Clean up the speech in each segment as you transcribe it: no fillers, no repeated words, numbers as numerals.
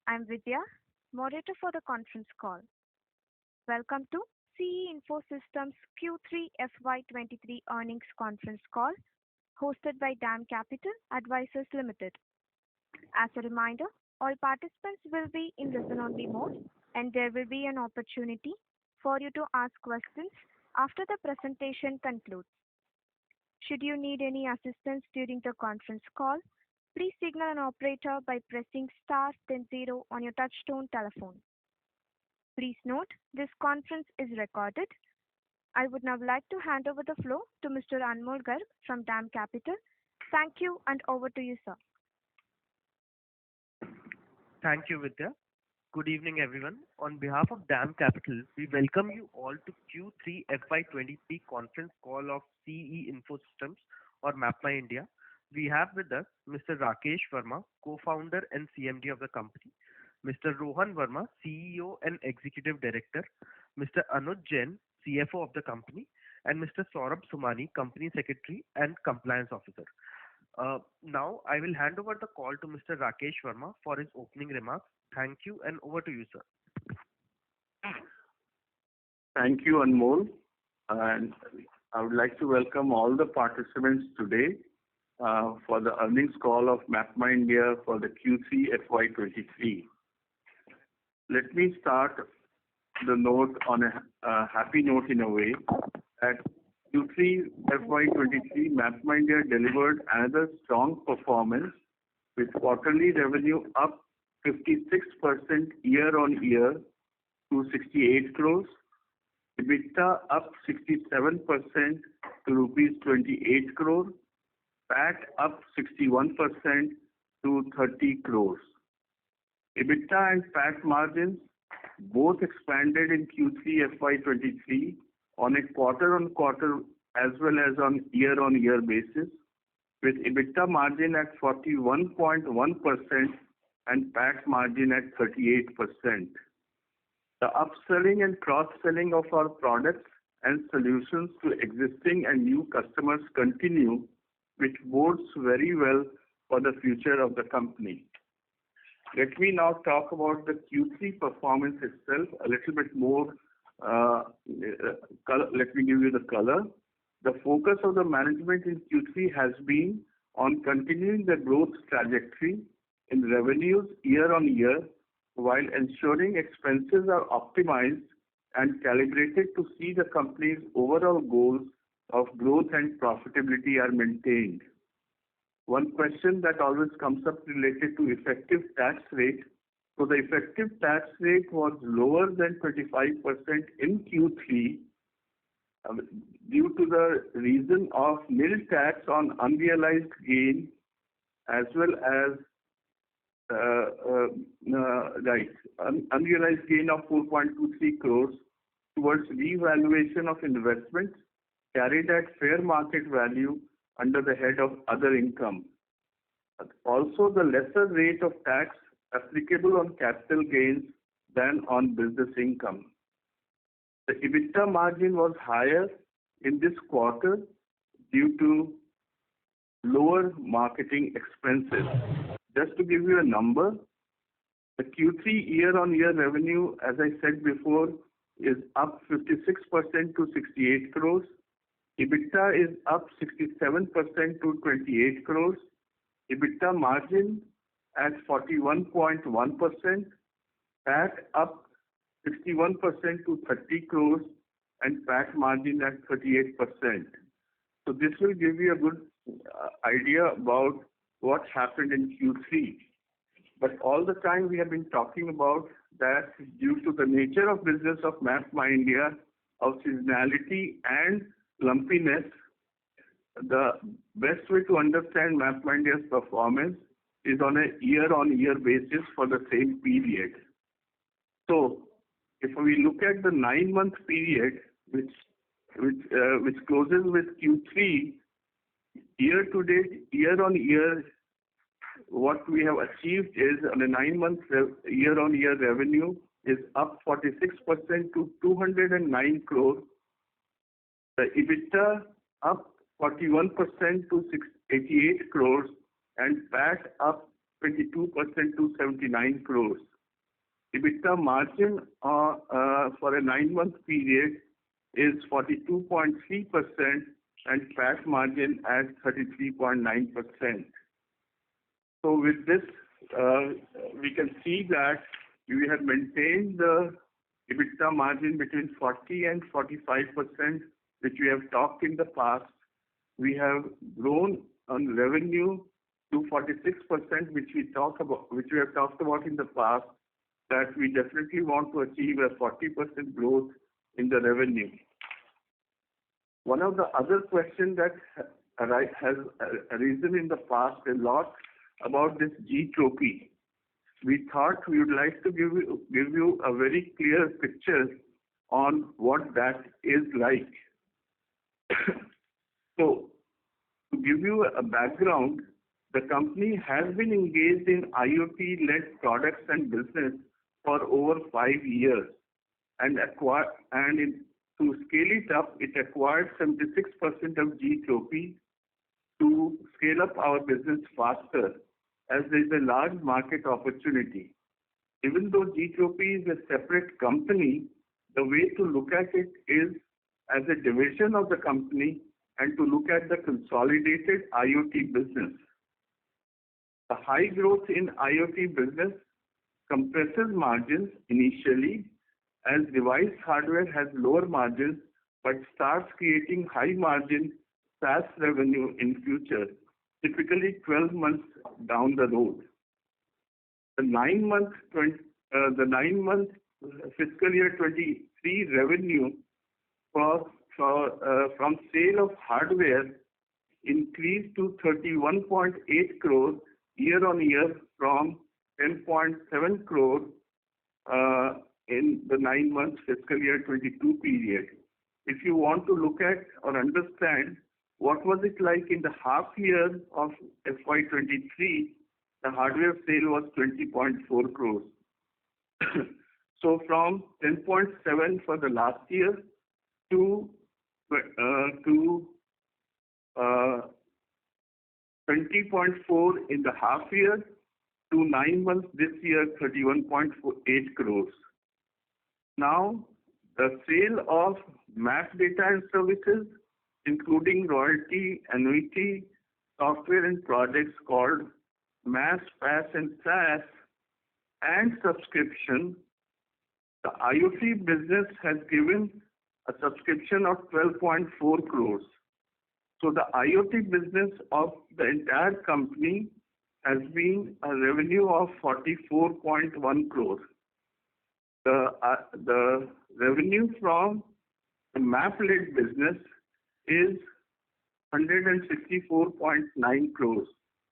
I'm Vidya, moderator for the conference call. Welcome to CE Info Systems Q3 FY23 earnings conference call hosted by DAM Capital Advisors Limited. As a reminder, all participants will be in listen-only mode and there will be an opportunity for you to ask questions after the presentation concludes. Should you need any assistance during the conference call, please signal an operator by pressing star then 0 on your touchtone telephone. Please note, this conference is recorded. I would now like to hand over the floor to Mr. Anmol Garg from DAM Capital. Thank you and over to you, sir. Thank you, Vidya. Good evening, everyone. On behalf of DAM Capital, we welcome you all to Q3 FY23 conference call of CE Info Systems or Mapmyindia. We have with us Mr. Rakesh Verma, co-founder and CMD of the company, Mr. Rohan Verma, CEO and Executive Director, Mr. Anuj Jain, CFO of the company, and Mr. Saurabh Somani, Company Secretary and Compliance Officer. Now, I will hand over the call to Mr. Rakesh Verma for his opening remarks. Thank you and over to you, sir. Thank you, Anmol. And I would like to welcome all the participants today for the earnings call of Mapmyindia for the Q3 FY23. Let me start the note on a happy note in a way that Q3 FY23 Mapmyindia delivered another strong performance with quarterly revenue up 56% year-on-year to 68 crores, EBITDA up 67% to rupees 28 crores, PAT up 61% to 30 crores. EBITDA and PAT margins both expanded in Q3 FY23 on a quarter-on-quarter as well as on year-on-year basis, with EBITDA margin at 41.1% and PAT margin at 38%. The upselling and cross-selling of our products and solutions to existing and new customers continue, which bodes very well for the future of the company. Let me now talk about the Q3 performance itself a little bit more. Let me give you the color. The focus of the management in Q3 has been on continuing the growth trajectory in revenues year on year while ensuring expenses are optimized and calibrated to see the company's overall goals of growth and profitability are maintained. One question that always comes up related to effective tax rate. So the effective tax rate was lower than 25% in Q3 due to the reason of nil tax on unrealized gain as well as unrealized gain of 4.23 crores towards revaluation of investments carried at fair market value under the head of other income. Also, the lesser rate of tax applicable on capital gains than on business income. The EBITDA margin was higher in this quarter due to lower marketing expenses. Just to give you a number, the Q3 year-on-year revenue, as I said before, is up 56% to 68 crores. EBITDA is up 67% to 28 crores. EBITDA margin at 41.1%. PAT up 61% to 30 crores and PAT margin at 38%. So this will give you a good idea about what happened in Q3. But all the time we have been talking about that due to the nature of business of Mapmyindia, of seasonality and lumpiness, the best way to understand Mapmyindia's performance is on a year-on-year basis for the same period. So, if we look at the 9-month period, which closes with Q3, year-to-date, year-on-year, what we have achieved is on a 9-month year-on-year revenue is up 46% to 209 crores. The EBITDA up 41% to 88 crores and PAT up 22% to 79 crores. EBITDA margin for a 9-month period is 42.3% and PAT margin at 33.9%. So with this, we can see that we have maintained the EBITDA margin between 40 and 45%, which we have talked in the past. We have grown on revenue to 46%, which we have talked about in the past, that we definitely want to achieve a 40% growth in the revenue. One of the other questions that has arisen in the past a lot about this G-trophy. We thought we would like to give you a very clear picture on what that is like. So, to give you a background, the company has been engaged in IoT-led products and business for over 5 years, and to scale it up, it acquired 76% of G-trophy to scale up our business faster, as there is a large market opportunity. Even though G-trophy is a separate company, the way to look at it is as a division of the company and to look at the consolidated IoT business. The high growth in IoT business compresses margins initially, as device hardware has lower margins but starts creating high margin SaaS revenue in future, typically 12 months down the road. The 9-month fiscal year 23 revenue from sale of hardware increased to 31.8 crore year on year from 10.7 crore in the 9-month fiscal year 22 period. If you want to look at or understand what was it like in the half year of FY23, the hardware sale was 20.4 crores. So from 10.7 for the last year to 20.4 in the half year to 9 months this year, 31.8 crores. Now, the sale of map data and services, including royalty, annuity, software and projects called MAS, PaaS and SaaS, and subscription, the IoT business has given a subscription of 12.4 crores. So the IoT business of the entire company has been a revenue of 44.1 crores. The revenue from the map-led business is 164.9 crores,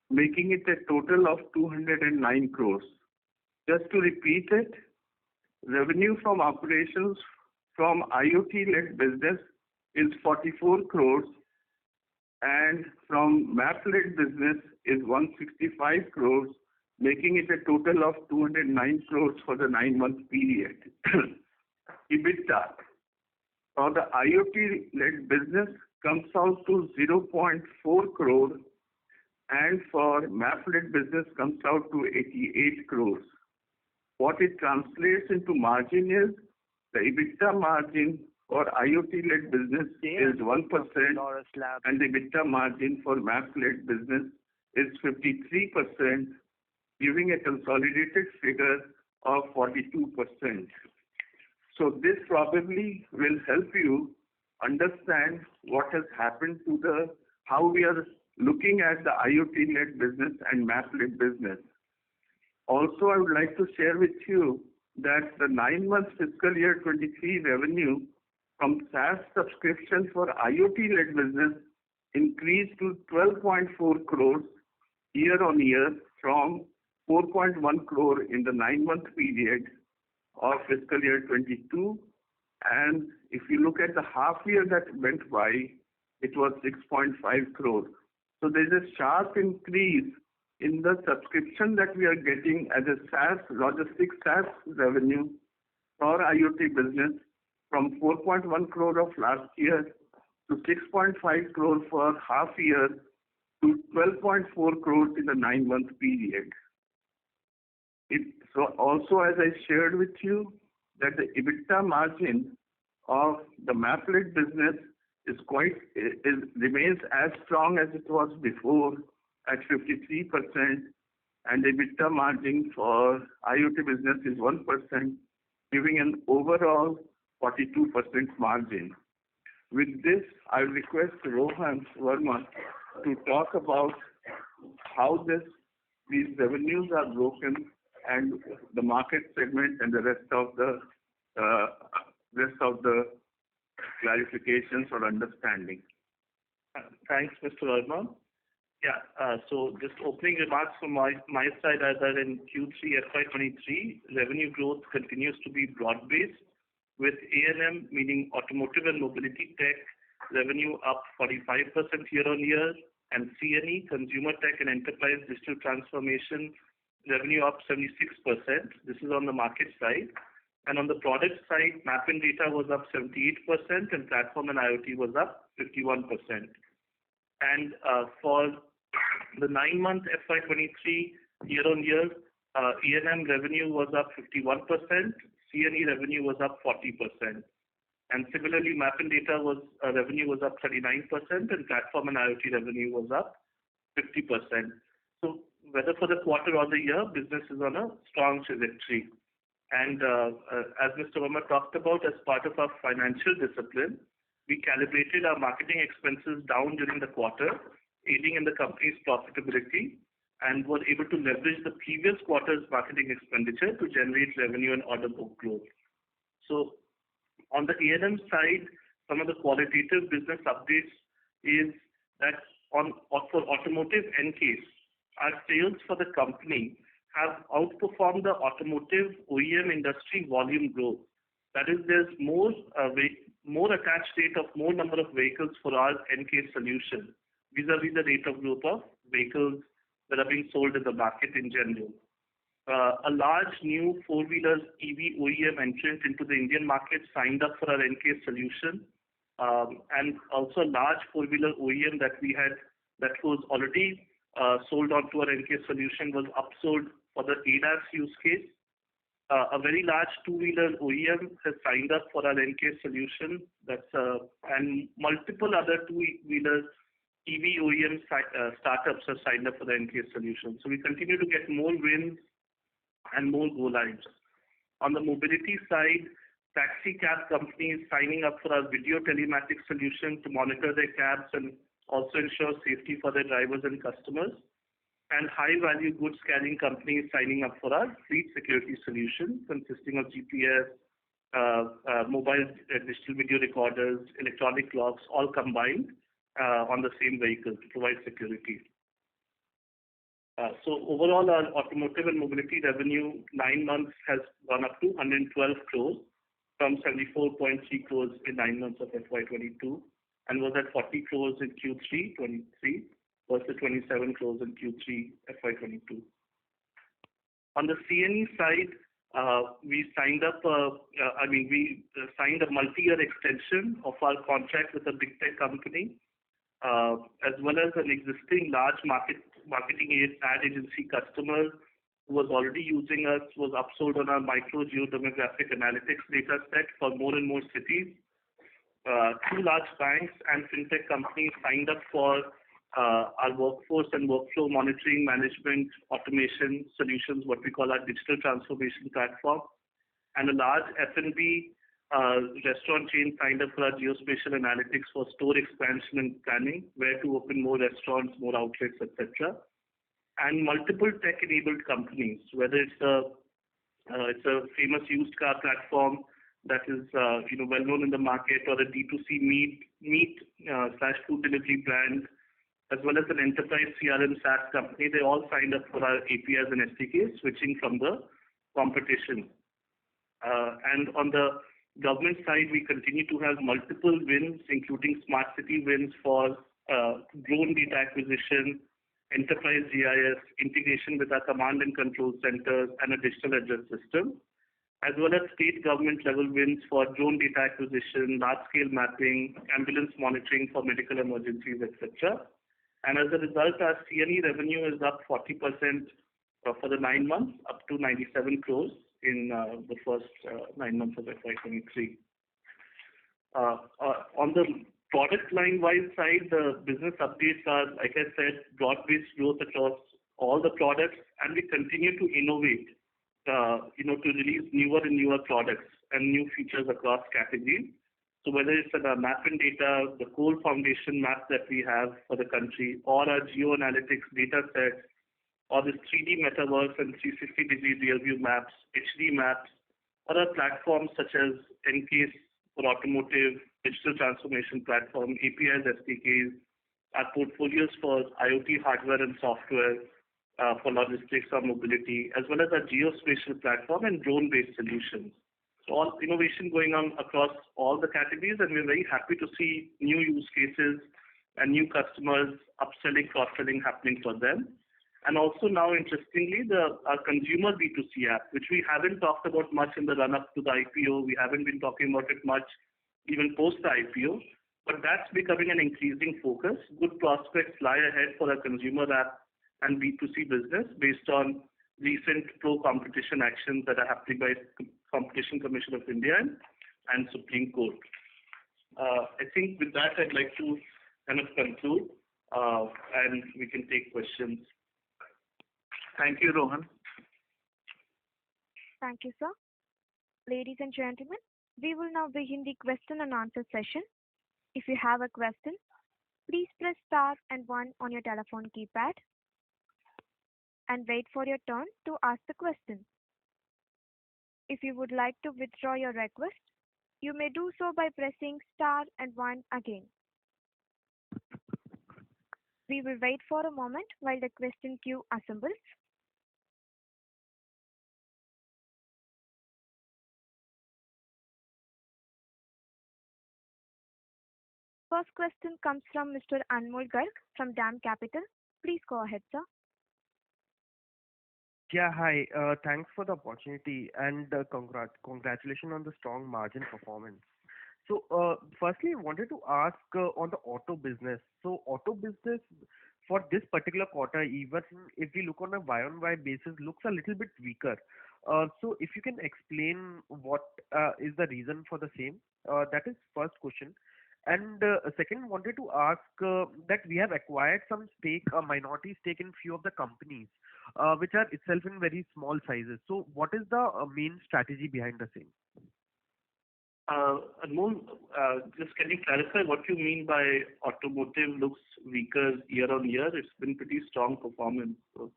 making it a total of 209 crores. Just to repeat it, revenue from operations from IoT-led business is 44 crores, and from map-led business is 165 crores, making it a total of 209 crores for the 9-month period. EBITDA for the IoT-led business comes out to 0.4 crore, and for map-led business comes out to 88 crores. What it translates into margin is the EBITDA margin for IoT-led business is 1%, and the EBITDA margin for map-led business is 53%, giving a consolidated figure of 42%. So this probably will help you understand what has happened to how we are looking at the IoT-led business and map-led business. Also, I would like to share with you that the 9-month fiscal year 23 revenue from SaaS subscription for IoT-led business increased to 12.4 crores year on year from 4.1 crore in the 9-month period of fiscal year 22. And if you look at the half year that went by, it was 6.5 crore. So there is a sharp increase in the subscription that we are getting as a SaaS, logistics SaaS revenue for IoT business from 4.1 crore of last year to 6.5 crore for half year to 12.4 crores in the 9-month period. So also, as I shared with you, that the EBITDA margin of the Maplet business remains as strong as it was before at 53%, and the EBITDA margin for IoT business is 1%, giving an overall 42% margin. With this, I request Rohan Verma to talk about how these revenues are broken and the market segment and the rest of the clarifications or understanding. Thanks, Mr. Verma. So just opening remarks from my side are that in Q3 FY23, revenue growth continues to be broad-based, with A&M, meaning automotive and mobility tech, revenue up 45% year-on-year, and C&E, consumer tech and enterprise digital transformation, revenue up 76%. This is on the market side. And on the product side, Mapmyindia was up 78%, and platform and IoT was up 51%. And for the 9-month FY23 year-on-year, A&M revenue was up 51%, C&E revenue was up 40%. And similarly, Mapmyindia revenue was up 39%, and platform and IoT revenue was up 50%. So whether for the quarter or the year, business is on a strong trajectory. And as Mr. Verma talked about, as part of our financial discipline, we calibrated our marketing expenses down during the quarter, aiding in the company's profitability, and were able to leverage the previous quarter's marketing expenditure to generate revenue and order book growth. So on the A&M side, some of the qualitative business updates is that for automotive end case, our sales for the company have outperformed the automotive OEM industry volume growth. That is, there's more attached rate of more number of vehicles for our end case solution vis-a-vis the rate of growth of vehicles that are being sold in the market in general. A large new four-wheeler EV OEM entrant into the Indian market signed up for our end case solution, and also a large four-wheeler OEM that was already sold onto our end case solution was upsold for the ADAS use case. A very large two-wheeler OEM has signed up for our end case solution. And multiple other two-wheeler EV OEM startups have signed up for the end case solution. So we continue to get more wins and more go lives. On the mobility side, taxi cab companies signing up for our video telematics solution to monitor their cabs and also ensure safety for their drivers and customers. And high-value goods carrying companies signing up for our fleet security solution consisting of GPS, mobile digital video recorders, electronic locks, all combined on the same vehicle to provide security. So overall, our automotive and mobility revenue 9 months has gone up to 112 crores from 74.3 crores in 9 months of FY22 and was at 40 crores in Q3 23 versus 27 crores in Q3 FY22. On the C&E side, we signed a multi-year extension of our contract with a big tech company, as well as an existing large marketing ad agency customer who was already using us, was upsold on our micro geodemographic analytics data set for more and more cities. 2 large banks and fintech companies signed up for our workforce and workflow monitoring management automation solutions, what we call our digital transformation platform. And a large F&B restaurant chain signed up for our geospatial analytics for store expansion and planning, where to open more restaurants, more outlets, etc. And multiple tech-enabled companies, whether it's a famous used car platform that is well known in the market, or a D2C meat / food delivery brand, as well as an enterprise CRM SaaS company. They all signed up for our APIs and SDKs, switching from the competition. And on the government side, we continue to have multiple wins, including smart city wins for drone data acquisition, enterprise GIS, integration with our command and control centers, and a digital address system, as well as state government level wins for drone data acquisition, large-scale mapping, ambulance monitoring for medical emergencies, etc. And as a result, our C&E revenue is up 40% for the 9 months, up to 97 crores in the first 9 months of FY23. On the product line-wise side, the business updates are, like I said, broad-based growth across all the products, and we continue to innovate, to release newer and newer products and new features across categories. So whether it's the Mapmyindia, the core foundation map that we have for the country, or our geo-analytics data sets, or this 3D metaverse and 360-degree real-view maps, HD maps, or our platforms such as Encase for automotive, digital transformation platform, APIs, SDKs, our portfolios for IoT hardware and software, for logistics or mobility, as well as our geospatial platform and drone-based solutions. So all innovation going on across all the categories, and we're very happy to see new use cases and new customers, upselling, cross-selling happening for them. And also now, interestingly, our consumer B2C app, which we haven't talked about much in the run-up to the IPO. We haven't been talking about it much even post the IPO, but that's becoming an increasing focus. Good prospects lie ahead for our consumer app and B2C business based on recent pro-competition actions that are happening by Competition Commission of India and Supreme Court. I think with that, I'd like to kind of conclude, and we can take questions. Thank you, Rohan. Thank you, sir. Ladies and gentlemen, we will now begin the question and answer session. If you have a question, please press star and 1 on your telephone keypad and wait for your turn to ask the question. If you would like to withdraw your request, you may do so by pressing star and 1 again. We will wait for a moment while the question queue assembles. First question comes from Mr. Anmol Garg from DAM Capital. Please go ahead, sir. Yeah, hi. Thanks for the opportunity, and congratulations on the strong margin performance. So, firstly, I wanted to ask on the auto business. So, auto business for this particular quarter, even if we look on a Y-on-Y basis, looks a little bit weaker. So, if you can explain what is the reason for the same, that is first question. And second, wanted to ask that we have acquired some stake, a minority stake in few of the companies, which are itself in very small sizes. So, what is the main strategy behind the same? Anmol, just can you clarify what you mean by automotive looks weaker year on year? It's been pretty strong performance. So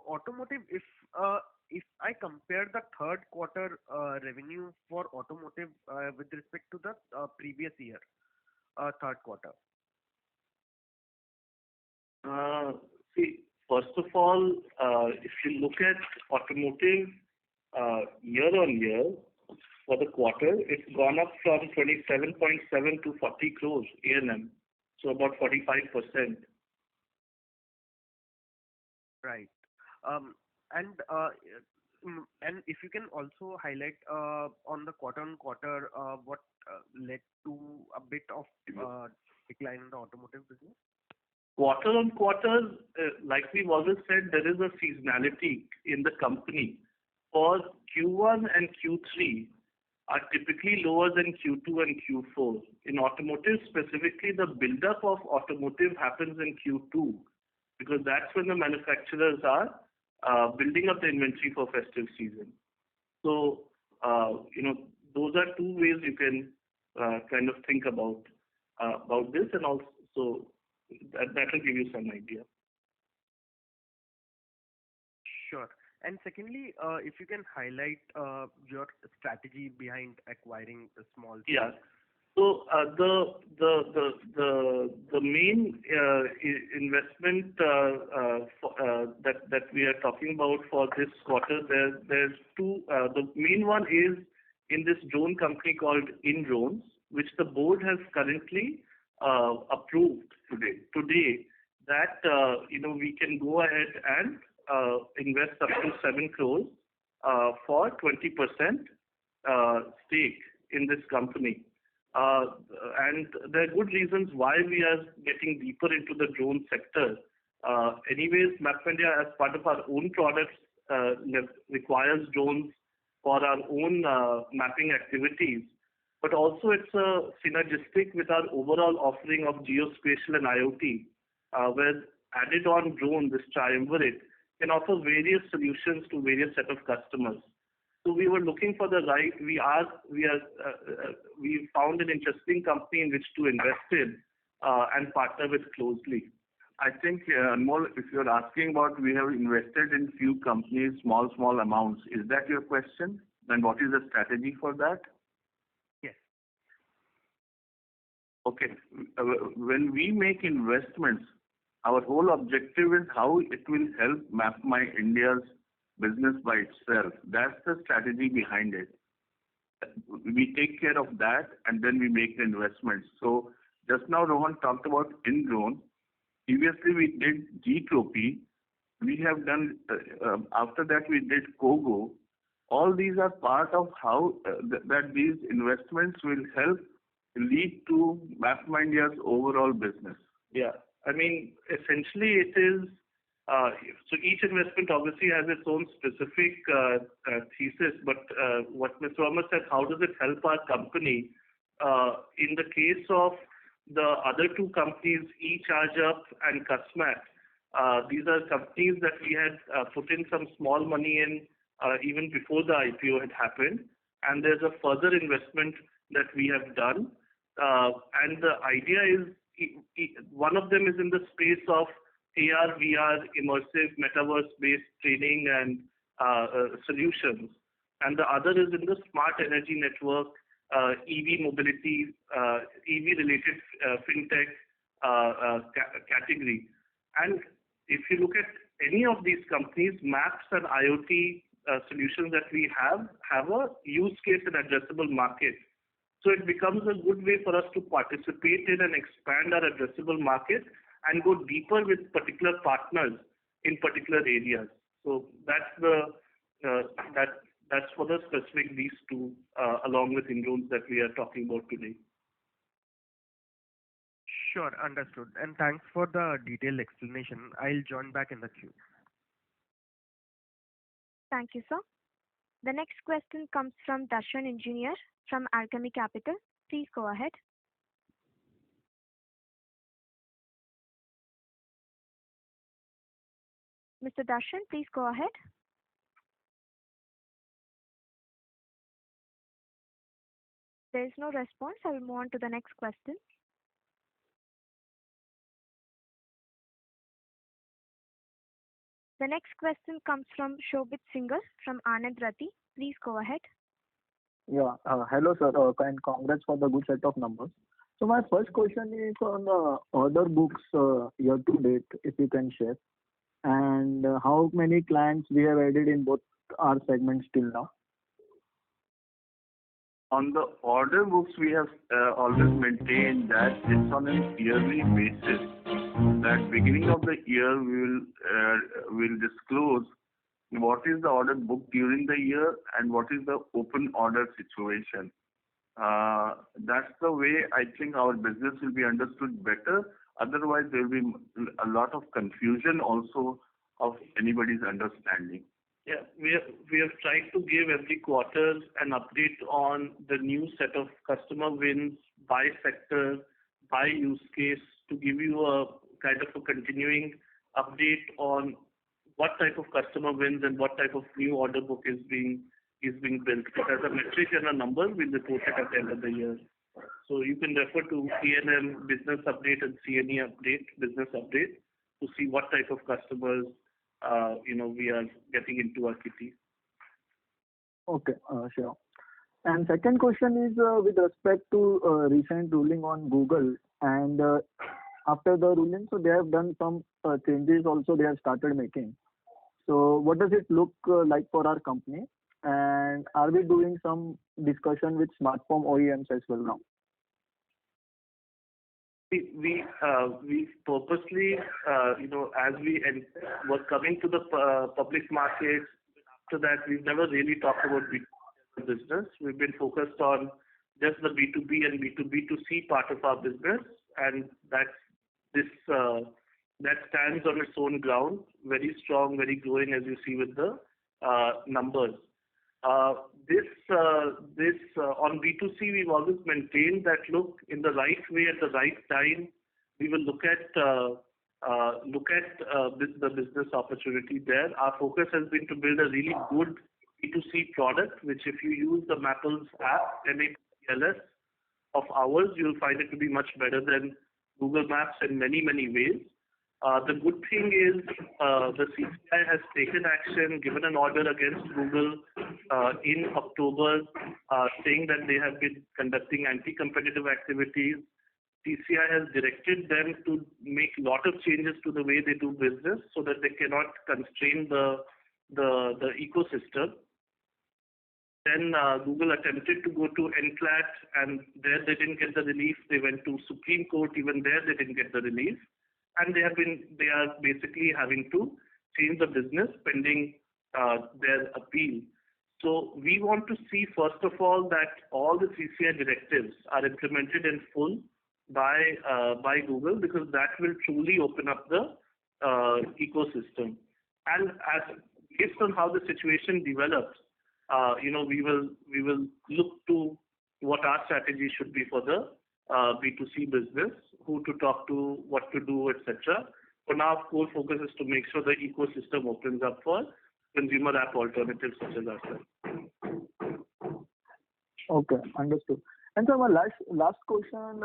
automotive, if I compare the third quarter revenue for automotive with respect to the previous year, third quarter. See, first of all, if you look at automotive year on year for the quarter, it's gone up from 27.7 to 40 crores A&M, so about 45%. Right. And if you can also highlight on the quarter-on-quarter what led to a bit of decline in the automotive business? Quarter on quarter, like we've always said, there is a seasonality in the company. For Q1 and Q3 are typically lower than Q2 and Q4. In automotive specifically, the buildup of automotive happens in Q2 because that's when the manufacturers are building up the inventory for festive season. So, those are two ways you can kind of think about this, and also that will give you some idea. Sure. And secondly, if you can highlight your strategy behind acquiring the small. Yeah. So the main investment that we are talking about for this quarter, there's two. The main one is in this drone company called InDrones, which the board has currently approved today that we can go ahead and invest up to 7 crores for 20% stake in this company. And there are good reasons why we are getting deeper into the drone sector. Anyways, Mapmyindia, as part of our own products, requires drones for our own mapping activities, but also it's synergistic with our overall offering of geospatial and IoT, where added on drone, this triumvirate, can offer various solutions to various set of customers. So we were looking for the right. We found an interesting company in which to invest in and partner with closely. I think, Anmol, if you're asking about we have invested in few companies, small amounts, is that your question? Then what is the strategy for that? Yes. Okay. When we make investments, our whole objective is how it will help Mapmyindia's business by itself. That's the strategy behind it. We take care of that and then we make the investments. So just now Rohan talked about InDrone. Previously we did Gtropy. We have done, after that we did Kogo. All these are part of how that these investments will help lead to Mapmyindia's overall business. Yeah. I mean, essentially it is, so each investment obviously has its own specific thesis, but what Mr. Verma said, how does it help our company? In the case of the other two companies, eChargeUp and Cusmat, these are companies that we had put in some small money in even before the IPO had happened, and there's a further investment that we have done. And the idea is, one of them is in the space of AR, VR, immersive, metaverse-based training and solutions. And the other is in the smart energy network, EV mobility, EV-related fintech category. And if you look at any of these companies, maps and IoT solutions that we have a use case and addressable market. So it becomes a good way for us to participate in and expand our addressable market and go deeper with particular partners in particular areas. So that's for the specific these two, along with InDrones that we are talking about today. Sure, understood. And thanks for the detailed explanation. I'll join back in the queue. Thank you, sir. The next question comes from Darshan Engineer from Alchemy Capital. Please go ahead. Mr. Darshan, please go ahead. There is no response. I will move on to the next question. The next question comes from Shobit Singhal from Anand Rathi. Please go ahead. Yeah. Hello, sir, and congrats for the good set of numbers. So my first question is on order books year to date, if you can share, and how many clients we have added in both our segments till now. On the order books, we have always maintained that it's on a yearly basis. That beginning of the year we will disclose what is the order book during the year and what is the open order situation. That's the way I think our business will be understood better. Otherwise, there will be a lot of confusion also of anybody's understanding. Yeah, we have tried to give every quarter an update on the new set of customer wins by sector, by use case, to give you a kind of a continuing update on what type of customer wins and what type of new order book is being built. But as a metric and a number, we report it at the end of the year. So you can refer to P&L business update and CNE update, business update, to see what type of customers we are getting into our kitty. Okay, sure. And second question is with respect to recent ruling on Google, and after the ruling, so they have done some changes also they have started making. So what does it look like for our company? And are we doing some discussion with smartphone OEMs as well now? We purposely, as we were coming to the public markets, after that we've never really talked about B2B business. We've been focused on just the B2B and B2B2C part of our business, and that's that stands on its own ground, very strong, very growing, as you see with the numbers. This on B2C, we've always maintained that, look, in the right way at the right time, we will look at the business opportunity there. Our focus has been to build a really good B2C product, which if you use the Mappls app, MAPLS of ours, you'll find it to be much better than Google Maps in many, many ways. The good thing is the CCI has taken action, given an order against Google in October, saying that they have been conducting anti-competitive activities. CCI has directed them to make a lot of changes to the way they do business so that they cannot constrain the ecosystem. Then Google attempted to go to NCLAT, and there they didn't get the relief. They went to Supreme Court. Even there they didn't get the relief, and they are basically having to change the business pending their appeal. So we want to see, first of all, that all the CCI directives are implemented in full by Google, because that will truly open up the ecosystem. And based on how the situation develops, we will look to what our strategy should be for the B2C business, who to talk to, what to do, etc. For now, our core focus is to make sure the ecosystem opens up for consumer app alternatives such as ourselves. Okay, understood. And so my last question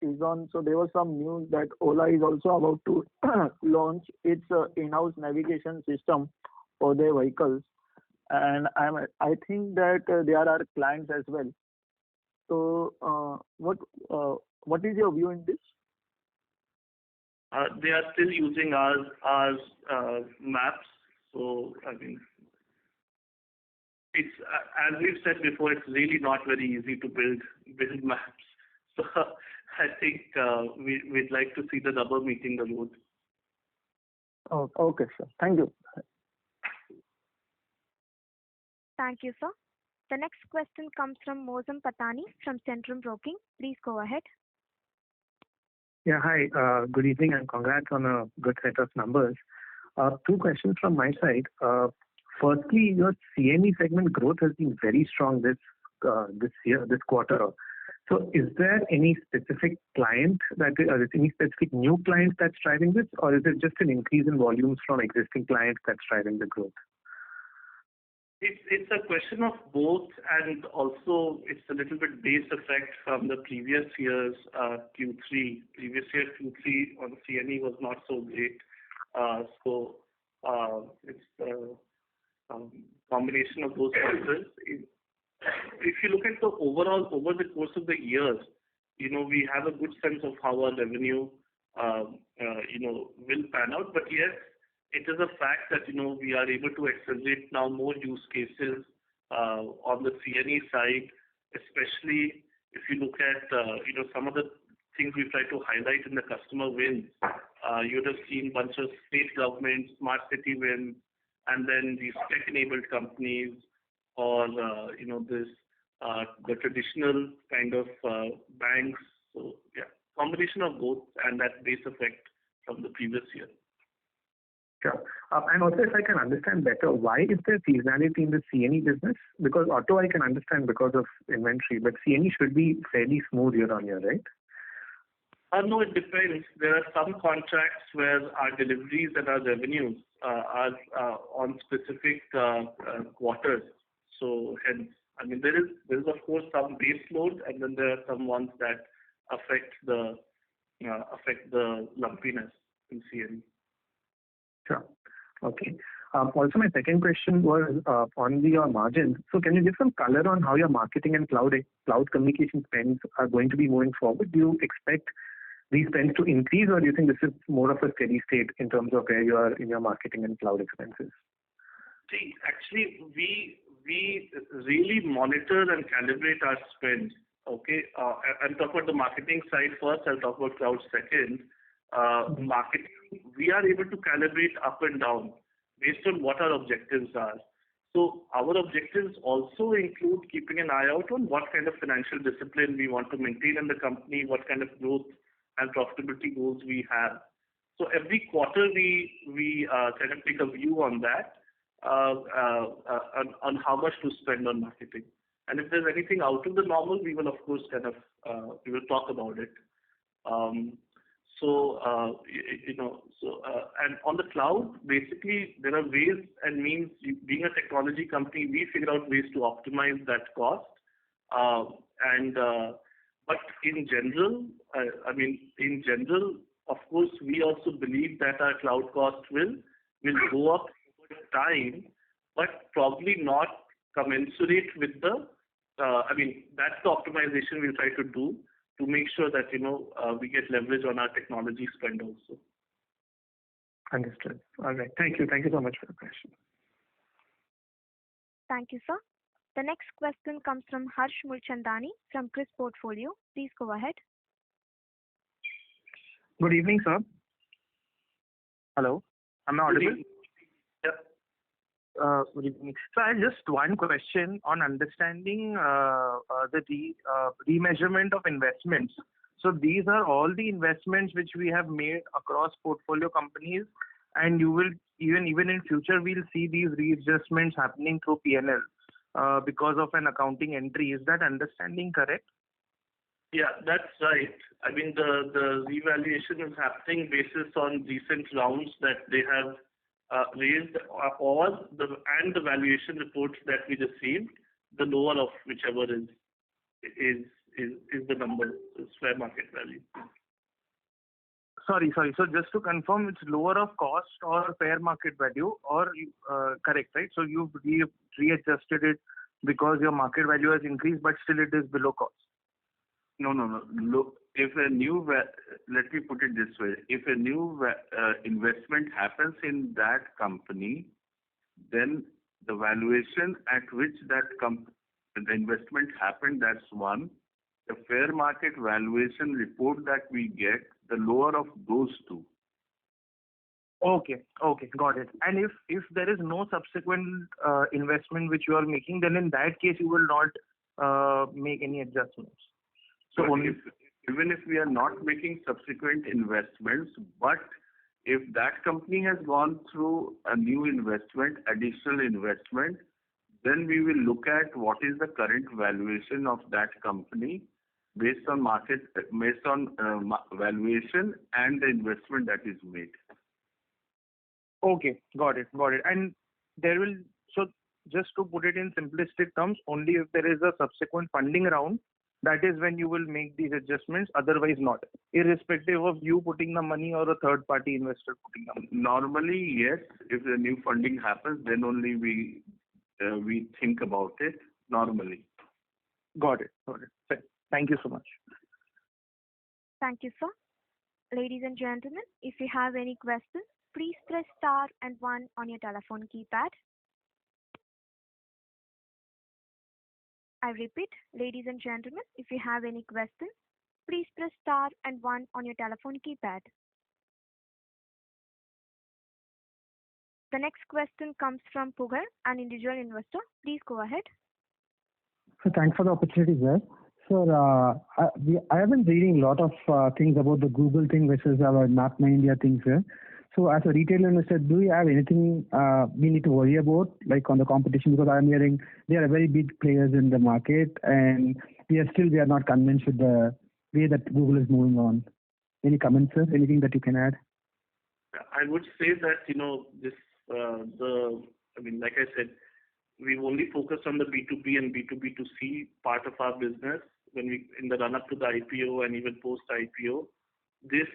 is on, so there was some news that Ola is also about to launch its in-house navigation system for their vehicles, and I think that they are our clients as well. So what is your view in this? They are still using our maps. So I mean, it's as we've said before, it's really not very easy to build maps. So I think we'd like to see the rubber meeting the road. Oh, okay, sir. Thank you. Thank you, sir. The next question comes from Mozam Patani from Centrum Broking. Please go ahead. Yeah, hi. Good evening and congrats on a good set of numbers. Two questions from my side. Firstly, your CNE segment growth has been very strong this quarter. So, is there any specific client any specific new client that's driving this, or is it just an increase in volumes from existing clients that's driving the growth? It's a question of both, and also it's a little bit base effect from the previous year's Q3. Previous year Q3 on CNE was not so great. So it's the combination of those factors. If you look at the overall over the course of the years, we have a good sense of how our revenue, will pan out. But yes, it is a fact that we are able to accelerate now more use cases on the CNE side, especially if you look at some of the things we try to highlight in the customer wins. You'd have seen bunch of state governments, smart city wins, and then these tech-enabled companies, or the traditional kind of banks. So yeah, combination of both and that base effect from the previous year. Sure. And also, if I can understand better, why is there seasonality in the CNE business? Because auto I can understand because of inventory, but CNE should be fairly smooth year on year, right? No, it depends. There are some contracts where our deliveries and our revenues are on specific quarters. So hence, I mean, there is of course some base load, and then there are some ones that affect the lumpiness in CNE. Sure. Okay. Also, my second question was on your margins. So, can you give some color on how your marketing and cloud communication spends are going to be moving forward? Do you expect these spends to increase, or do you think this is more of a steady state in terms of where you are in your marketing and cloud expenses? See, actually, we really monitor and calibrate our spend. Okay, I'll talk about the marketing side first. I'll talk about cloud second. Marketing, we are able to calibrate up and down based on what our objectives are. So our objectives also include keeping an eye out on what kind of financial discipline we want to maintain in the company, what kind of growth and profitability goals we have. So every quarter we kind of take a view on that, on how much to spend on marketing. And if there's anything out of the normal, we will of course kind of we will talk about it. And on the cloud, basically there are ways and means. Being a technology company, we figure out ways to optimize that cost. But in general, of course, we also believe that our cloud cost will go up over time, but probably not commensurate with the. That's the optimization we'll try to do to make sure that we get leverage on our technology spend also. Understood. All right. Thank you. Thank you so much for the question. Thank you, sir. The next question comes from Harsh Mulchandani from Chris Portfolio. Please go ahead. Good evening, sir. Hello. Am I audible? Good evening. So I have just one question on understanding the remeasurement of investments. So these are all the investments which we have made across portfolio companies, and you will even in future we'll see these readjustments happening through P&L because of an accounting entry. Is that understanding correct? Yeah, that's right. I mean, the revaluation is happening basis on recent rounds that they have raised, and the valuation reports that we received, the lower of whichever is the number, is fair market value. Sorry. So just to confirm, it's lower of cost or fair market value, or correct, right? So you've readjusted it because your market value has increased, but still it is below cost. No. Look, let me put it this way. If a new investment happens in that company, then the valuation at which the investment happened, that's one. The fair market valuation report that we get, the lower of those two. Okay, got it. And if there is no subsequent investment which you are making, then in that case you will not make any adjustments. So even if we are not making subsequent investments, but if that company has gone through a new investment, additional investment, then we will look at what is the current valuation of that company based on valuation and the investment that is made. Okay, got it. And so just to put it in simplistic terms, only if there is a subsequent funding round, that is when you will make these adjustments, otherwise not, irrespective of you putting the money or a third party investor putting the money. Normally, yes. If the new funding happens, then only we think about it normally. Got it. Thank you so much. Thank you, sir. Ladies and gentlemen, if you have any questions, please press star and 1 on your telephone keypad. I repeat, ladies and gentlemen, if you have any questions, please press star and 1 on your telephone keypad. The next question comes from Pugar, an individual investor. Please go ahead. So thanks for the opportunity, sir. So I have been reading a lot of things about the Google thing versus our Mapmyindia thing, sir. So as a retail investor, do you have anything we need to worry about, like on the competition? Because I'm hearing they are very big players in the market, and we are not convinced with the way that Google is moving on. Any comments, sir? Anything that you can add? I would say that like I said, we only focus on the B2B and B2B2C part of our business when we in the run up to the IPO and even post IPO. This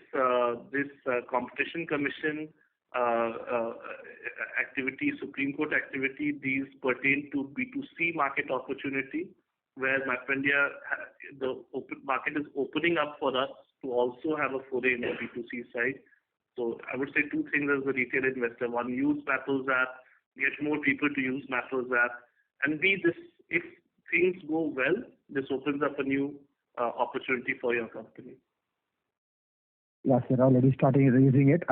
competition commission activity, Supreme Court activity, these pertain to B2C market opportunity, where Mapmyindia, the market is opening up for us to also have a foray in the B2C side. So I would say two things as a retail investor. One, use Mapple's app, get more people to use Mapple's app, and if things go well, this opens up a new opportunity for your company. Yes, sir. Already starting using it.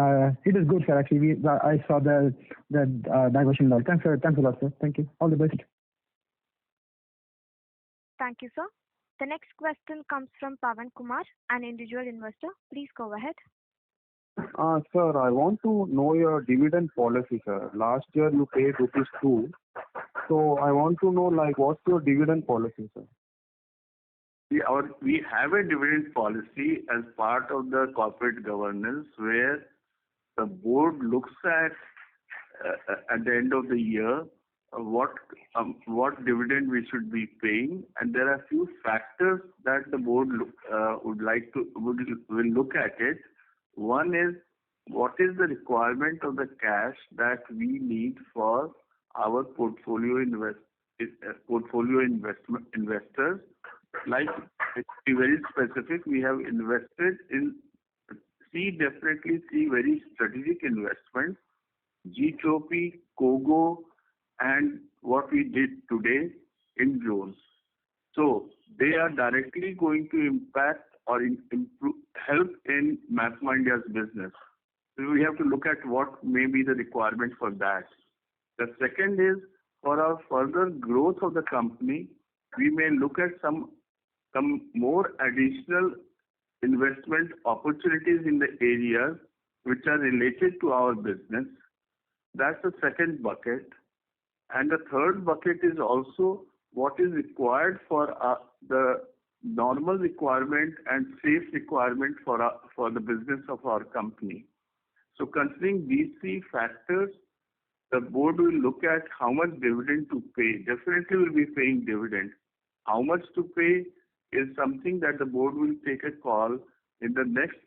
It is good, sir. Actually, I saw the diversion lot. Thanks, sir. Thanks a lot, sir. Thank you. All the best. Thank you, sir. The next question comes from Pavan Kumar, an individual investor. Please go ahead. Sir, I want to know your dividend policy, sir. Last year you paid rupees 2. So I want to know, like, what's your dividend policy, sir? We have a dividend policy as part of the corporate governance where the board looks at the end of the year what dividend we should be paying, and there are few factors that the board will look at it. One is what is the requirement of the cash that we need for our portfolio investors. Like, to be very specific, we have invested in definitely three very strategic investments: Gtropy, Kogo, and what we did today in drones. So they are directly going to impact or help in Mapmyindia's business. So we have to look at what may be the requirement for that. The second is for our further growth of the company, we may look at some more additional investment opportunities in the areas which are related to our business. That's the second bucket. And the third bucket is also what is required for the normal requirement and safe requirement for the business of our company. So considering these three factors, the board will look at how much dividend to pay. Definitely will be paying dividend. How much to pay is something that the board will take a call in the next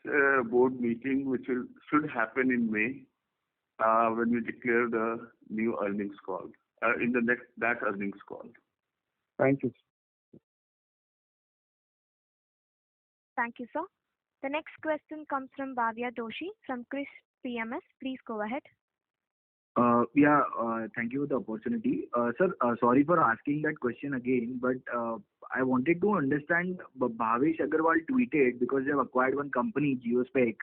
board meeting, which should happen in May, when we declare the new earnings call, in the next that earnings call. Thank you. Thank you, sir. The next question comes from Bhavya Doshi from Chris PMS. Please go ahead. Thank you for the opportunity. Sir, sorry for asking that question again, but I wanted to understand. Bhavesh Agarwal tweeted because they have acquired one company, Geospec,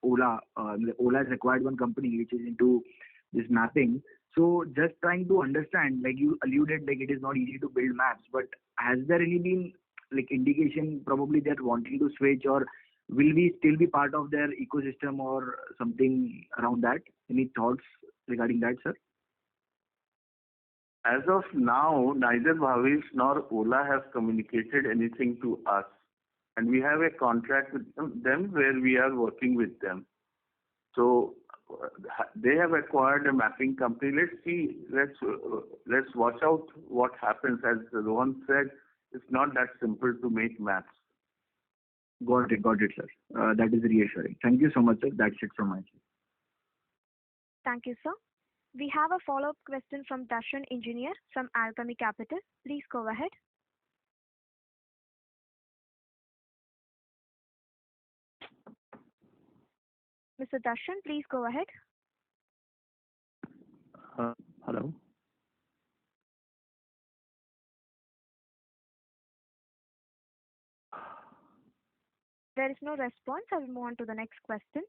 Ola. Ola has acquired one company which is into this mapping. So just trying to understand, like you alluded, like it is not easy to build maps, but has there any been like indication probably they're wanting to switch, or will we still be part of their ecosystem or something around that? Any thoughts regarding that, sir? As of now, neither Bhavesh nor Ola have communicated anything to us, and we have a contract with them where we are working with them. So they have acquired a mapping company. Let's see. Let's watch out what happens. As Rohan said, it's not that simple to make maps. Got it, sir. That is reassuring. Thank you so much, sir. That's it from my side. Thank you, sir. We have a follow-up question from Darshan Engineer from Alchemy Capital. Please go ahead. Mr. Darshan, please go ahead. Hello. There is no response. I will move on to the next question.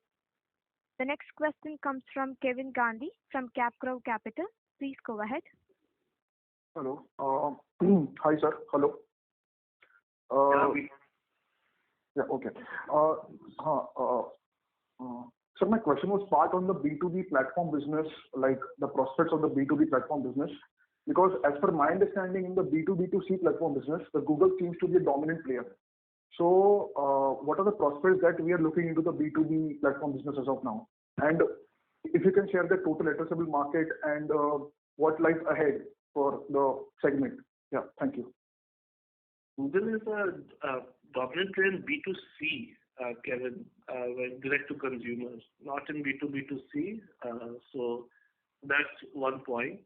The next question comes from Kevin Gandhi from CapGrow Capital. Please go ahead. Hello. Hi, sir. Hello. Yeah, okay. So my question was part on the B2B platform business, like the prospects of the B2B platform business. Because as per my understanding, in the B2B2C platform business, the Google seems to be a dominant player. So what are the prospects that we are looking into the B2B platform business as of now? And if you can share the total addressable market and what lies ahead for the segment. Yeah, thank you. Google is a dominant player in B2C, Kevin, direct to consumers, not in B2B2C. So that's one point.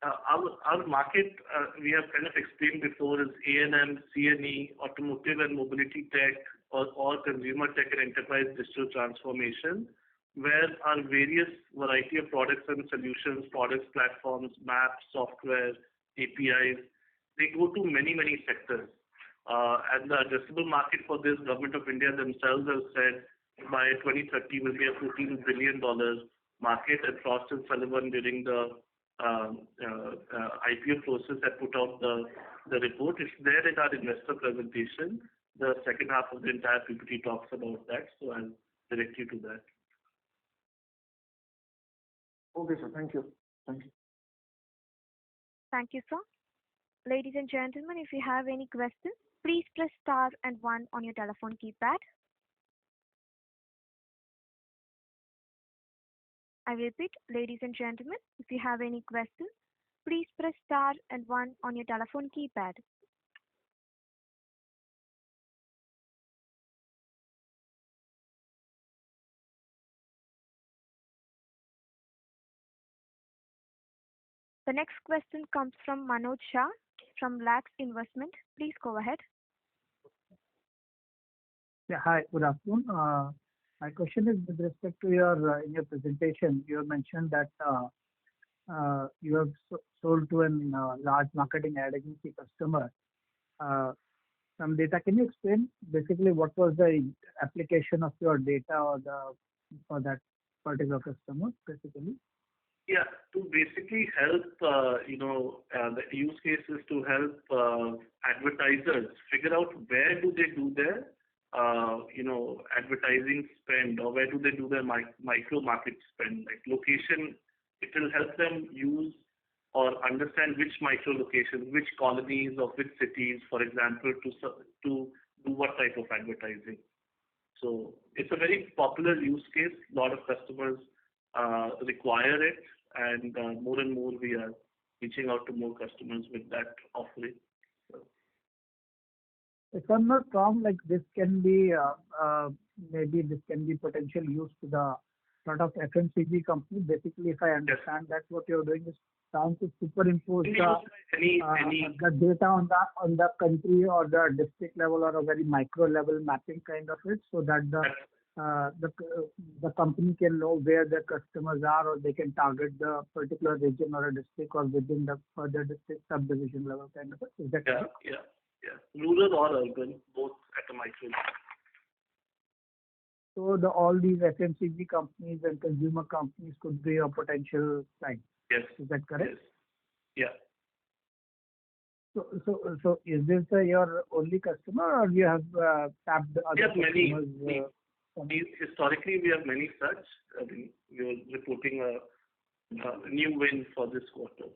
Our market, we have kind of explained before, is A&M, C&E, automotive and mobility tech, or consumer tech and enterprise digital transformation, where our various variety of products and solutions, products, platforms, maps, software, APIs, they go to many, many sectors. And the addressable market for this, Government of India themselves have said by 2030 will be a $14 billion market. And Frost and Sullivan during the IPO process had put out the report. It's there in our investor presentation. The second half of the entire PPT talks about that, so I'll direct you to that. Okay, sir. Thank you. Thank you. Thank you, sir. Ladies and gentlemen, if you have any questions, please press star and one on your telephone keypad. I repeat, ladies and gentlemen, if you have any questions, please press star and one on your telephone keypad. The next question comes from Manoj Shah from Lax Investment. Please go ahead. Yeah, hi, good afternoon. My question is with respect to your in your presentation, you have mentioned that you have sold to a large marketing ad agency customer some data. Can you explain basically what was the application of your data or for that particular customer, basically? Yeah, to basically help, the use case is to help advertisers figure out where do they do their, advertising spend, or where do they do their micro market spend, like location. It will help them use or understand which micro locations, which colonies or which cities, for example, to do what type of advertising. So it's a very popular use case. A lot of customers require it, and more we are reaching out to more customers with that offering. If I'm not wrong, like this can be maybe this can be potential use to the lot of FMCG companies. Basically, if I understand that what you're doing is trying to superimpose the data on the country or the district level or a very micro level mapping kind of it, so that the company can know where their customers are, or they can target the particular region or a district or within the further district subdivision level kind of it. Is that correct? Yeah. Rural or urban, both at a micro level. So all these FMCG companies and consumer companies could be a potential client. Yes. Is that correct? Yes. Yeah. So is this your only customer, or you have tapped other customers? Historically, we have many such. I think we are reporting a new win for this quarter.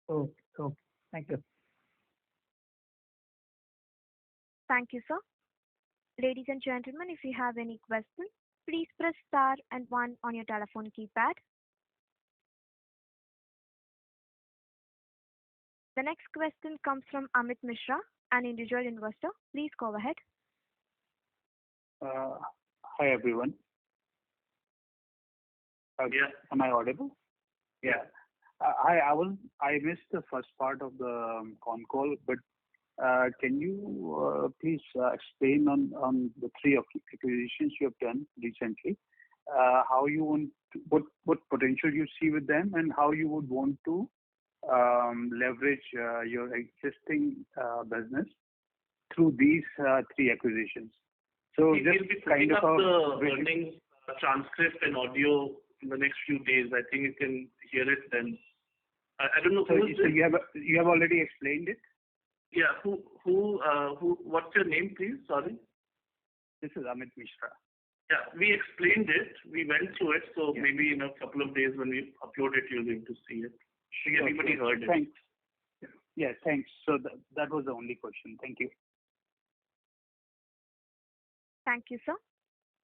Okay. Thank you. Thank you, sir. Ladies and gentlemen, if you have any questions, please press star and one on your telephone keypad. The next question comes from Amit Mishra, an individual investor. Please go ahead. Hi, everyone. Am I audible? Yeah. I missed the first part of the con call, but can you please explain on the three acquisitions you have done recently, how you want to, what potential you see with them, and how you would want to leverage your existing business through these three acquisitions? So we will be putting up the earnings transcript and audio in the next few days. I think you can hear it then. I don't know who. So you have already explained it. Yeah. Who? What's your name, please? Sorry. This is Amit Mishra. Yeah, we explained it. We went through it. So maybe in a couple of days when we upload it, you'll be able to see it. Everybody heard it. Thanks. Yeah, thanks. So that was the only question. Thank you. Thank you, sir.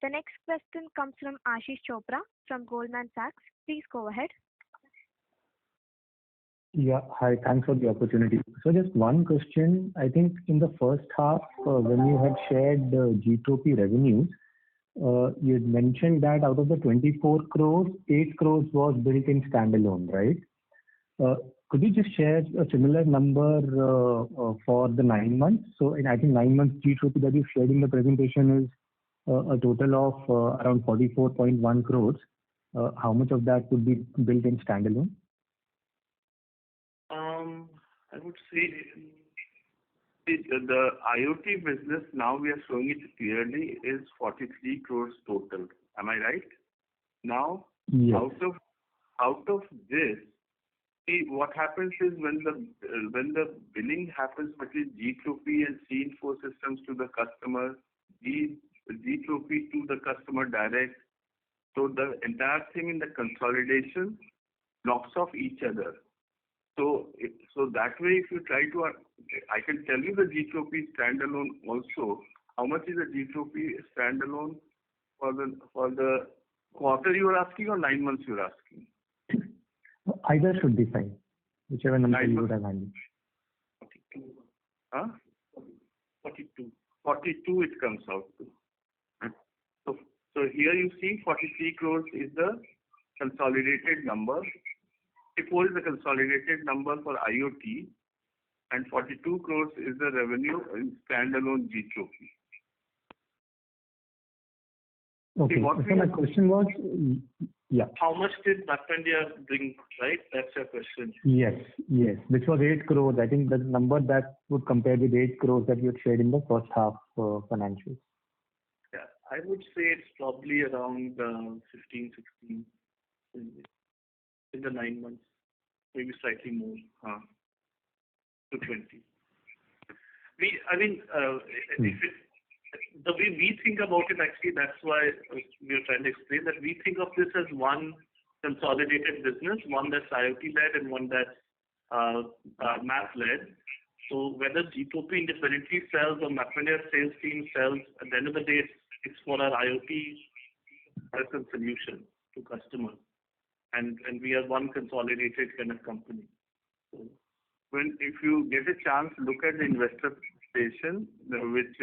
The next question comes from Ashish Chopra from Goldman Sachs. Please go ahead. Yeah, hi. Thanks for the opportunity. So just one question. I think in the first half, when you had shared the G2P revenues, you had mentioned that out of the 24 crores, 8 crores was built in standalone, right? Could you just share a similar number for the 9 months? So I think 9 months G2P that you shared in the presentation is a total of around 44.1 crores. How much of that would be built in standalone? I would say the IoT business, now we are showing it clearly, is 43 crores total. Am I right? Now, yes. Out of this, see, what happens is when the billing happens between G2P and C-Info Systems to the customer, G2P to the customer direct, So the entire thing in the consolidation knocks off each other. So that way, if you try to, I can tell you the G2P standalone also. How much is the G2P standalone for the quarter you are asking or 9 months you are asking? Either should be fine, whichever number you would have handled. 42. Huh? 42. 42 it comes out to. So here you see 43 crores is the consolidated number. 54 is the consolidated number for IoT, and 42 crores is the revenue in standalone G2P. Okay. So my question was, yeah. How much did Mapmyindia bring, right? That's your question. Yes, which was 8 crores. I think the number that would compare with 8 crores that you had shared in the first half financials. Yeah, I would say it's probably around 15, 16 in the 9 months, maybe slightly more, to 20. The way we think about it, actually, that's why we are trying to explain that we think of this as one consolidated business, one that's IoT-led and one that's Map-led. So whether G2P independently sells or Mapmyindia sales team sells, at the end of the day, it's for our IoT solution to customers. And we are one consolidated kind of company. So, if you get a chance, look at the investor presentation, which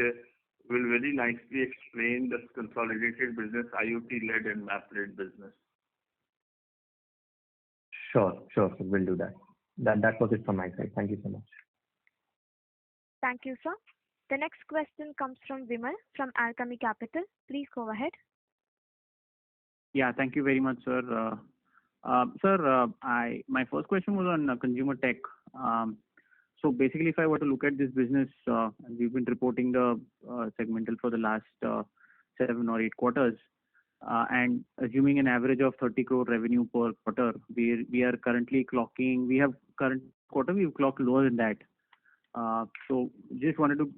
will very nicely explain the consolidated business, IoT-led and Map-led business. Sure, sir. We'll do that. That was it from my side. Thank you so much. Thank you, sir. The next question comes from Vimal from Alchemy Capital. Please go ahead. Yeah, thank you very much, sir. My first question was on consumer tech. So basically, if I were to look at this business, we've been reporting the segmental for the last 7 or 8 quarters, and assuming an average of 30 crore revenue per quarter, we are currently clocking. Current quarter we've clocked lower than that. So just wanted to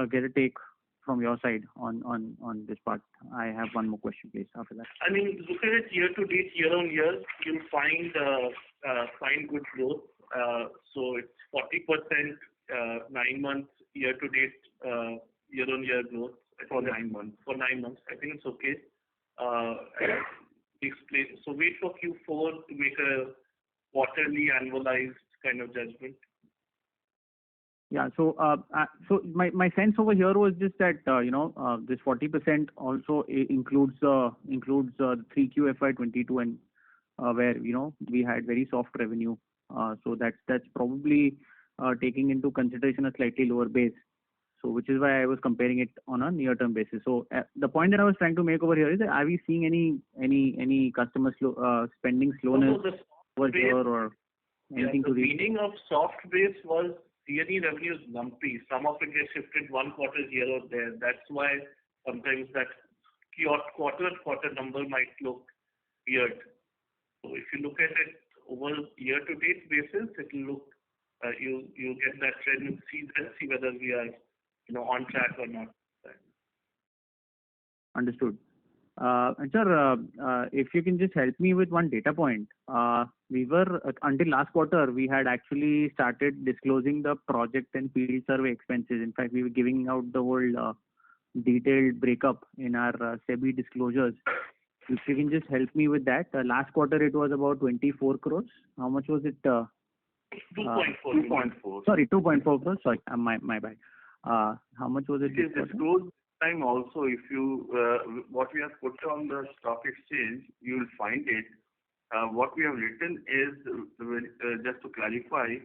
get a take from your side on this part. I have one more question, please, after that. I mean, look at it year to date, year on year, you'll find good growth. So it's 40% 9 months year to date year on year growth for 9 months. For 9 months, I think it's okay. Explain. So wait for Q4 to make a quarterly annualized kind of judgment. Yeah. So my sense over here was just that this 40% also includes 3Q FY22 and where we had very soft revenue. So that's probably taking into consideration a slightly lower base. So which is why I was comparing it on a near-term basis. So the point that I was trying to make over here is that are we seeing any customer spending slowness over here or anything to read? The meaning of soft base was C&E revenue is lumpy. Some of it gets shifted one quarter here or there. That's why sometimes that quarter number might look weird. So if you look at it over year-to-date basis, it will look you get that trend and see whether we are on track or not. Understood. And sir, if you can just help me with one data point. We were until last quarter we had actually started disclosing the project and field survey expenses. In fact, we were giving out the whole detailed breakup in our SEBI disclosures. If you can just help me with that. Last quarter it was about 24 crores. How much was it? 2.4. Sorry, 2.4 crores. Sorry, my bad. How much was it? It is disclosed time also. If you what we have put on the stock exchange, you will find it. What we have written is just to clarify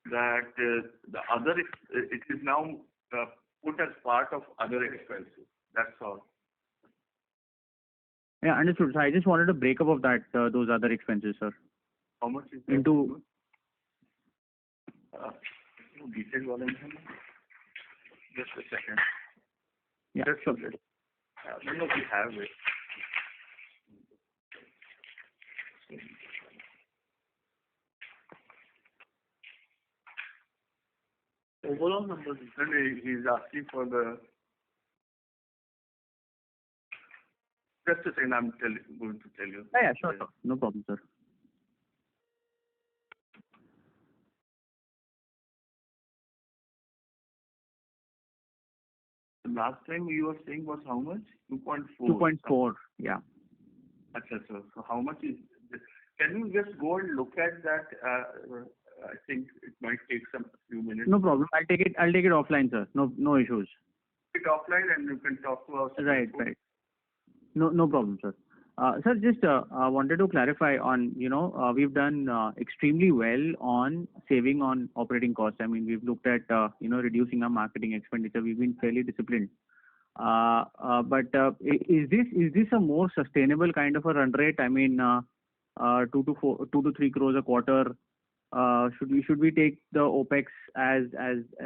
that the other it is now put as part of other expenses. That's all. Yeah, understood. So I just wanted a breakup of that those other expenses, sir. How much is that? Into detailed volume. Just a second. Yeah, just sure. No, we have it. Overall numbers. He's asking for the. Just a second, going to tell you. Yeah, sure. No problem, sir. The last time you were saying was how much? 2.4. 2.4, yeah. Achha, so how much is this? Can you just go and look at that? I think it might take some few minutes. No problem. I'll take it offline, sir. No issues. Take it offline and you can talk to us. Right. No problem, sir. Sir, just wanted to clarify on, we've done extremely well on saving on operating costs. I mean, we've looked at, reducing our marketing expenditure. We've been fairly disciplined. But is this a more sustainable kind of a run rate? I mean, 2 to 3 crores a quarter. Should we take the OPEX as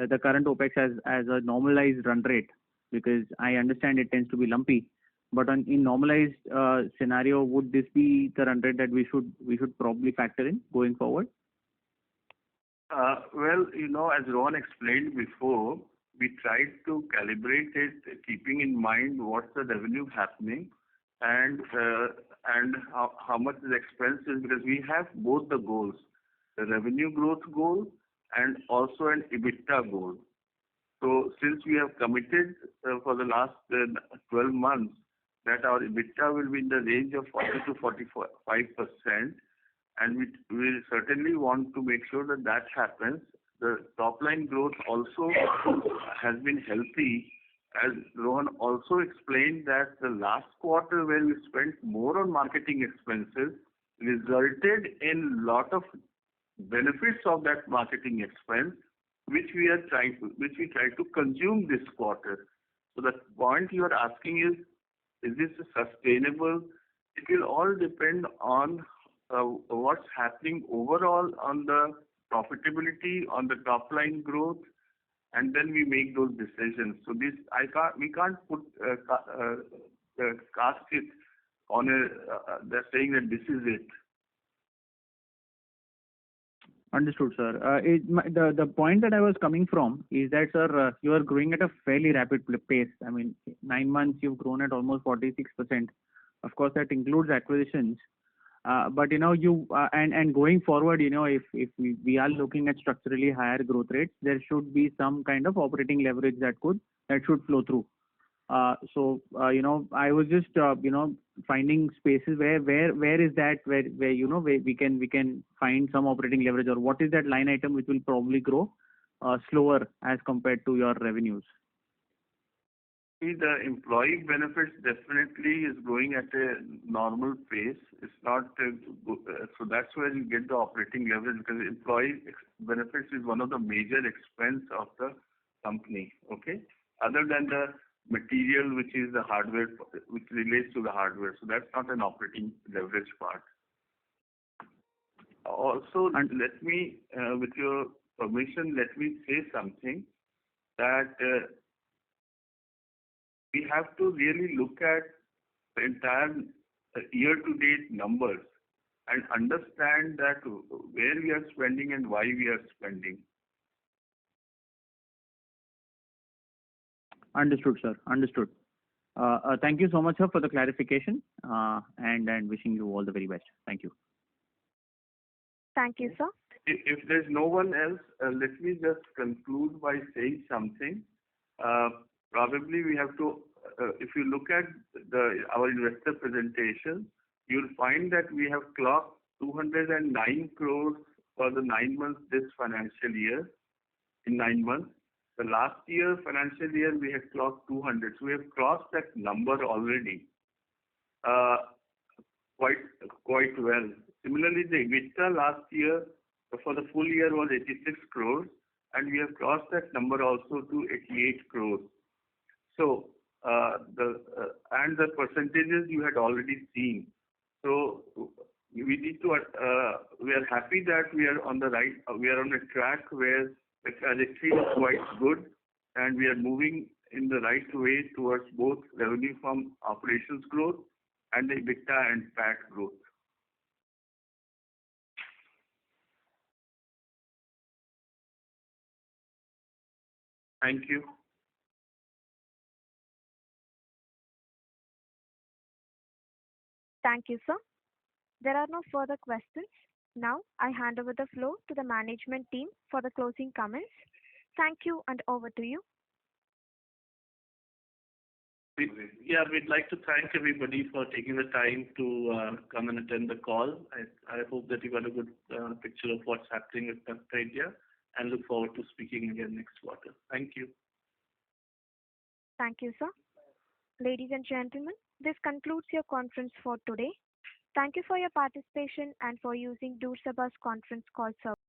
the current OPEX as a normalized run rate? Because I understand it tends to be lumpy. But in normalized scenario, would this be the run rate that we should probably factor in going forward? Well, as Rohan explained before, we tried to calibrate it, keeping in mind what's the revenue happening and how much the expense is, because we have both the goals, the revenue growth goal and also an EBITDA goal. So since we have committed for the last 12 months that our EBITDA will be in the range of 40 to 45%, and we certainly want to make sure that happens. The top line growth also has been healthy, as Rohan also explained that the last quarter where we spent more on marketing expenses resulted in lot of benefits of that marketing expense, which we try to consume this quarter. So the point you are asking is this sustainable? It will all depend on what's happening overall on the profitability, on the top line growth, and then we make those decisions. So we can't put cast it on they're saying that this is it. Understood, sir. The point that I was coming from is that, sir, you are growing at a fairly rapid pace. I mean, 9 months you've grown at almost 46%. Of course, that includes acquisitions. But and going forward, if we are looking at structurally higher growth rates, there should be some kind of operating leverage that should flow through. So I was just finding spaces where is that where we can find some operating leverage, or what is that line item which will probably grow slower as compared to your revenues? See, the employee benefits definitely is going at a normal pace. It's not so that's where you get the operating leverage, because employee benefits is one of the major expense of the company. Okay, other than the material, which is the hardware, which relates to the hardware. So that's not an operating leverage part. Also, let me, with your permission, let me say something that we have to really look at the entire year-to-date numbers and understand that where we are spending and why we are spending. Understood, sir. Understood. Thank you so much, sir, for the clarification, and wishing you all the very best. Thank you. Thank you, sir. If there's no one else, let me just conclude by saying something. Probably we have to, if you look at our investor presentation, you'll find that we have clocked 209 crores for the 9 months this financial year, in 9 months. The last year, financial year, we had clocked 200. So we have crossed that number already quite well. Similarly, the EBITDA last year for the full year was 86 crores, and we have crossed that number also to 88 crores. So and the percentages you had already seen. So we need to we are happy that we are on a track where the trajectory is quite good, and we are moving in the right way towards both revenue from operations growth and the EBITDA and PAT growth. Thank you. Thank you, sir. There are no further questions. Now, I hand over the floor to the management team for the closing comments. Thank you, and over to you. We'd like to thank everybody for taking the time to come and attend the call. I hope that you got a good picture of what's happening with Mapmyindia and look forward to speaking again next quarter. Thank you. Thank you, sir. Ladies and gentlemen, this concludes your conference for today. Thank you for your participation and for using Doorsaba's conference call service.